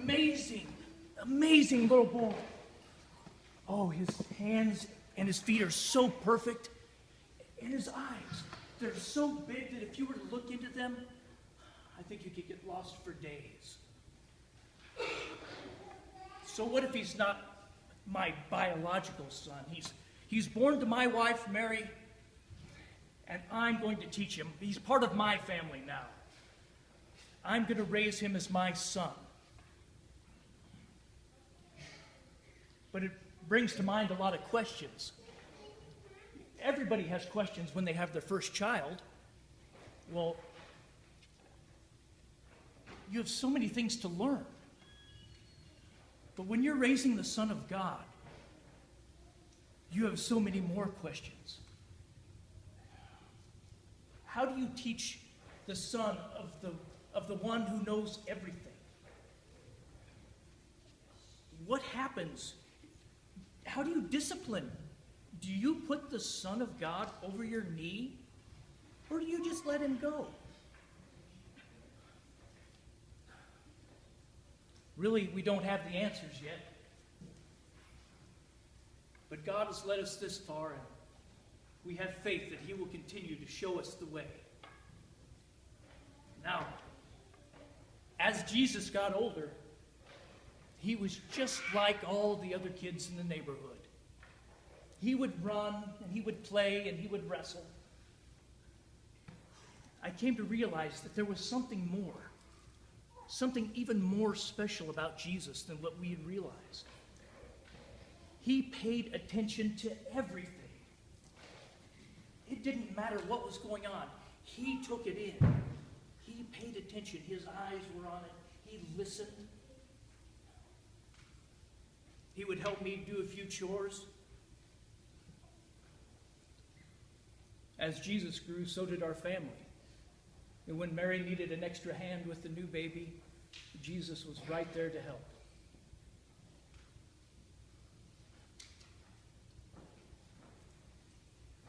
amazing, amazing little boy. Oh, his hands and his feet are so perfect. And his eyes, they're so big that if you were to look into them, I think you could get lost for days. So what if he's not my biological son? He's born to my wife, Mary, and I'm going to teach him. He's part of my family now. I'm going to raise him as my son. But it brings to mind a lot of questions. Everybody has questions when they have their first child. Well, you have so many things to learn. But when you're raising the Son of God, you have so many more questions. How do you teach the son of the one who knows everything? What happens? How do you discipline? Do you put the Son of God over your knee, or do you just let him go? Really, we don't have the answers yet. But God has led us this far, and we have faith that he will continue to show us the way. Now, as Jesus got older, he was just like all the other kids in the neighborhood. He would run, and he would play, and he would wrestle. I came to realize that there was something more, something even more special about Jesus than what we had realized. He paid attention to everything. It didn't matter what was going on. He took it in. He paid attention. His eyes were on it. He listened. He would help me do a few chores. As Jesus grew, so did our family. And when Mary needed an extra hand with the new baby, Jesus was right there to help.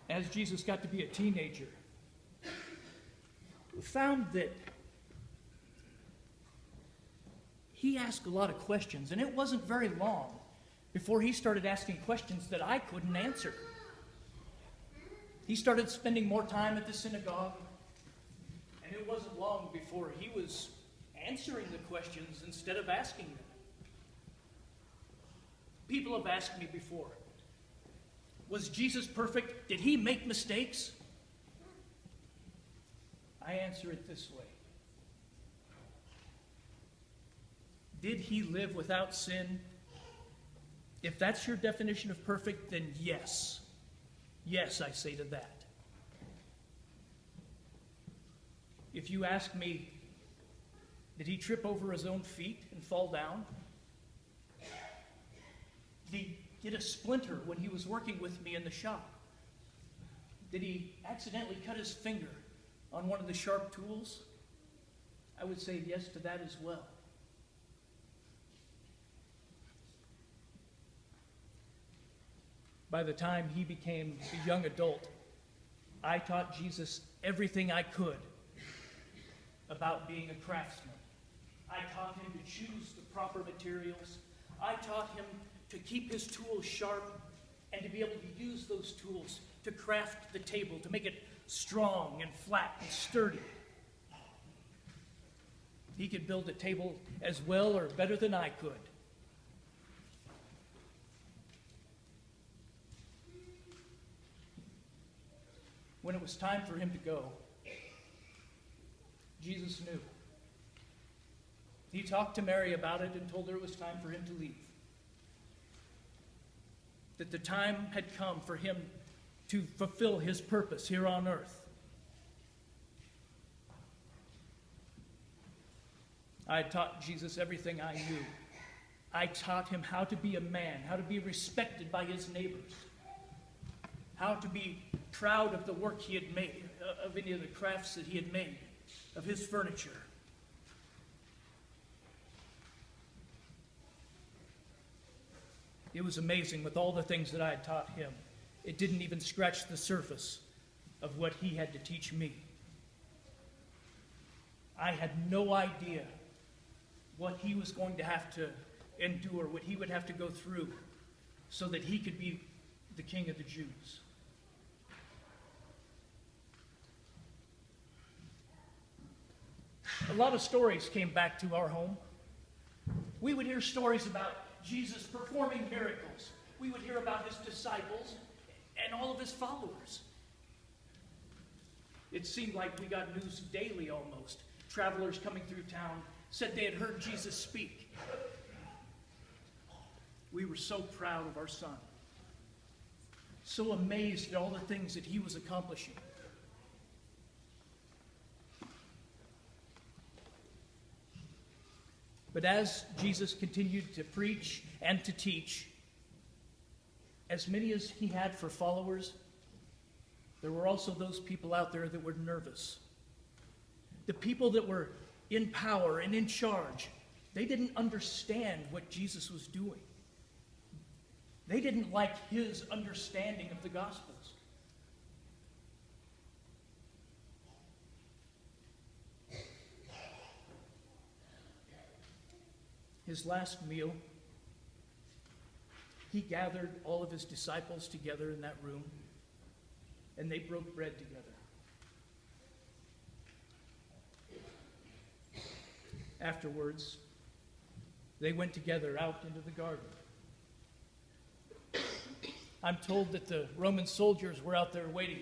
As Jesus got to be a teenager, we found that he asked a lot of questions, and it wasn't very long before he started asking questions that I couldn't answer. He started spending more time at the synagogue, and it wasn't long before he was answering the questions instead of asking them. People have asked me before, was Jesus perfect? Did he make mistakes? I answer it this way. Did he live without sin? If that's your definition of perfect, then yes. Yes, I say to that. If you ask me, did he trip over his own feet and fall down? Did he get a splinter when he was working with me in the shop? Did he accidentally cut his finger on one of the sharp tools? I would say yes to that as well. By the time he became a young adult, I taught Jesus everything I could about being a craftsman. I taught him to choose the proper materials. I taught him to keep his tools sharp and to be able to use those tools to craft the table, to make it strong and flat and sturdy. He could build a table as well or better than I could. When it was time for him to go, Jesus knew. He talked to Mary about it and told her it was time for him to leave. That the time had come for him to fulfill his purpose here on earth. I taught Jesus everything I knew. I taught him how to be a man, how to be respected by his neighbors, how to be proud of the work he had made, of any of the crafts that he had made, of his furniture. It was amazing with all the things that I had taught him. It didn't even scratch the surface of what he had to teach me. I had no idea what he was going to have to endure, what he would have to go through so that he could be the King of the Jews. A lot of stories came back to our home. We would hear stories about Jesus performing miracles. We would hear about his disciples and all of his followers. It seemed like we got news daily almost. Travelers coming through town said they had heard Jesus speak. We were so proud of our son, so amazed at all the things that he was accomplishing. But as Jesus continued to preach and to teach, as many as he had for followers, there were also those people out there that were nervous. The people that were in power and in charge, they didn't understand what Jesus was doing. They didn't like his understanding of the Gospels. His last meal, he gathered all of his disciples together in that room, and they broke bread together. Afterwards, they went together out into the garden. I'm told that the Roman soldiers were out there waiting,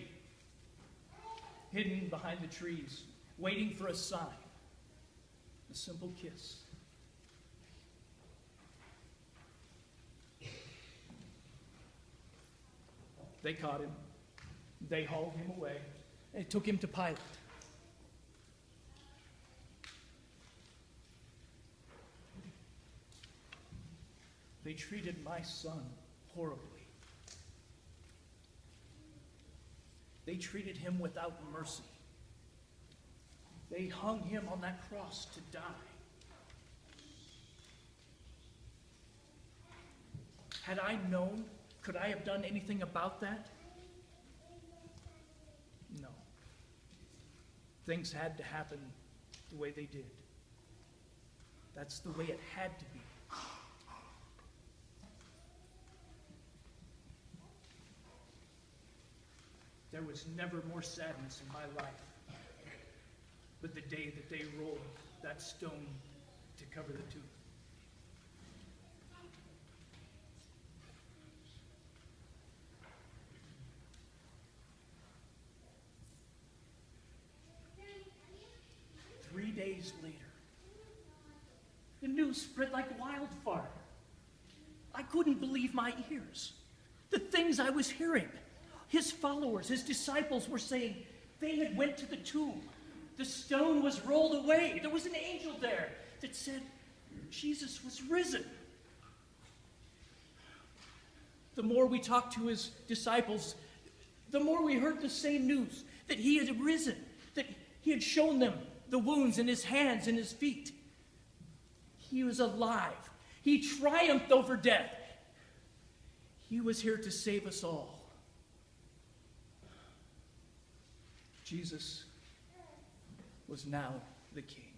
hidden behind the trees, waiting for a sign, a simple kiss. They caught him. They hauled him away. They took him to Pilate. They treated my son horribly. They treated him without mercy. They hung him on that cross to die. Had I known, could I have done anything about that? No. Things had to happen the way they did. That's the way it had to be. There was never more sadness in my life but the day that they rolled that stone to cover the tomb. Three days later, the news spread like wildfire. I couldn't believe my ears. The things I was hearing. His followers, his disciples were saying they had went to the tomb. The stone was rolled away. There was an angel there that said Jesus was risen. The more we talked to his disciples, the more we heard the same news, that he had risen, that he had shown them the wounds in his hands and his feet. He was alive. He triumphed over death. He was here to save us all. Jesus was now the King.